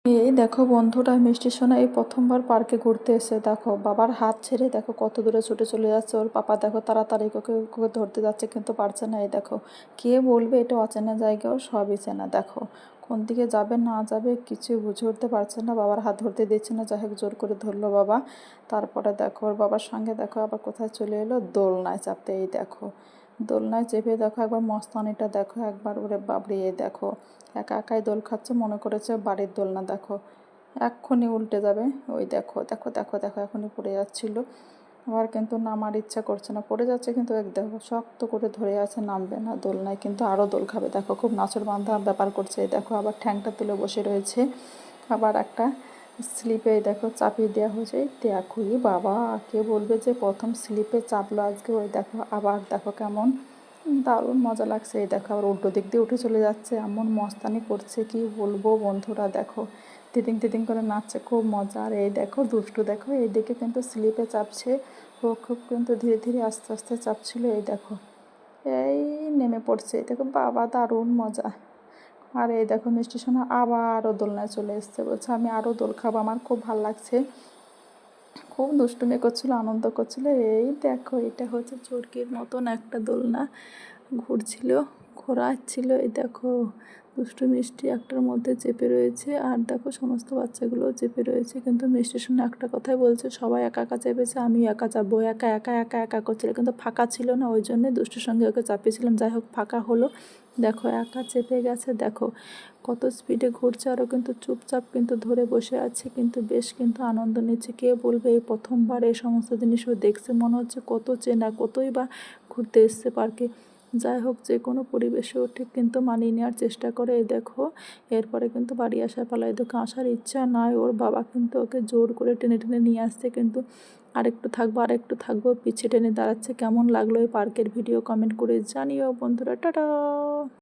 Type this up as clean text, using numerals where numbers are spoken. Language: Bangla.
এই দেখো বন্ধুরা, মিষ্টি সোনা এই প্রথমবার পার্কে ঘুরতে এসে দেখো বাবার হাত ছেড়ে দেখো কত দূরে ছুটে চলে যাচ্ছে। ওর পাপা দেখো তাড়াতাড়ি ওকে ধরতে যাচ্ছে কিন্তু পারছে না। এই দেখো কে বলবে এটা অচেনা জায়গাও সবই চেনা। দেখো কোন দিকে যাবে না যাবে কিছু বুঝে উঠতে পারছে না, বাবার হাত ধরতে দিচ্ছে না। যাই হোক জোর করে ধরলো বাবা। তারপরে দেখো ওর বাবার সঙ্গে দেখো আবার কোথায় চলে এলো, দোলনায় চাপতে। এই দেখো দোলনায় চেপে দেখো একবার মস্তানিটা দেখো একবার, ওরে বাবড়িয়ে দেখো একা একাই দোল খাচ্ছে, মনে করেছে বাড়ির দোলনা। দেখো এক্ষুনি উল্টে যাবে। ওই দেখো দেখো দেখো দেখো এখনই পড়ে যাচ্ছিল, আবার কিন্তু নামার ইচ্ছা করছে না, পড়ে যাচ্ছে কিন্তু এক দেখো শক্ত করে ধরে আছে, নামবে না। দোলনায় কিন্তু আরও দোল খাবে। দেখো খুব নাচর বান্ধা ব্যাপার করছে। এই দেখো আবার ঠ্যাংটা তুলে বসে রয়েছে, আবার একটা স্লিপে দেখো চাপিয়ে দেওয়া হয়েছে। দেখোই বাবা, কে বলবে যে প্রথম স্লিপে চাপলো আজকে। ওই দেখো আবার দেখো কেমন দারুণ মজা লাগছে। এই দেখো আবার উল্টো দিক দিয়ে উঠে চলে যাচ্ছে, এমন মস্তানি করছে কি বলবো বন্ধুরা। দেখো তিতিং তিতিং করে নাচছে, খুব মজা। আর এই দেখো দুষ্টু দেখো এইদিকে কিন্তু স্লিপে চাপছে, ও খুব কিন্তু ধীরে ধীরে আস্তে আস্তে চাপছিল। এই দেখো এই নেমে পড়ছে। এই দেখো বাবা দারুণ মজা। আর এই দেখো মিষ্টি সোনা আবারও দোলনায় চলে এসছে, বলছে আমি আরও দোল খাবো, আমার খুব ভাল লাগছে। খুব দুষ্টুমি করছিল, আনন্দ করছিল। এই দেখো এটা হচ্ছে চরকির মতন একটা দোলনা, ঘুরছিল, ঘোরাচ্ছিল। এই দেখো দুষ্টু মিষ্টি একটার মধ্যে চেপে রয়েছে, আর দেখো সমস্ত বাচ্চাগুলোও চেপে রয়েছে। কিন্তু মিষ্টির সঙ্গে একটা কথাই বলছে, সবাই একা একা চেপেছে, আমি একা চাপবো। একা একা একা একা করছিল, কিন্তু ফাঁকা ছিল না, ওই জন্যে দুষ্টুর সঙ্গে ওকে চাপিয়েছিলাম। যাই হোক ফাঁকা হলো। দেখো একা চেপে গেছে, দেখো কত স্পিডে ঘুরছে, আরও কিন্তু চুপচাপ কিন্তু ধরে বসে আছে, কিন্তু বেশ কিন্তু আনন্দ নিচ্ছে। কে বলবে এই প্রথমবার এই সমস্ত জিনিসও দেখছে, মনে হচ্ছে কত চেনা, কতই বা ঘুরতে এসছে পার্কে। যাই হোক যে কোনো পরিবেশেও ঠিক কিন্তু মানিয়ে নেওয়ার চেষ্টা করে। এই দেখো এরপরে কিন্তু বাড়ি আসার পালায়, দেখো আসার ইচ্ছা নয় ওর, বাবা কিন্তু ওকে জোর করে টেনে টেনে নিয়ে আসছে, কিন্তু আরেকটু থাকবো আরেকটু থাকবো পিছিয়ে টেনে দাঁড়াচ্ছে। কেমন লাগলো এই পার্কের ভিডিও কমেন্ট করে জানিও বন্ধুরা। টাটা।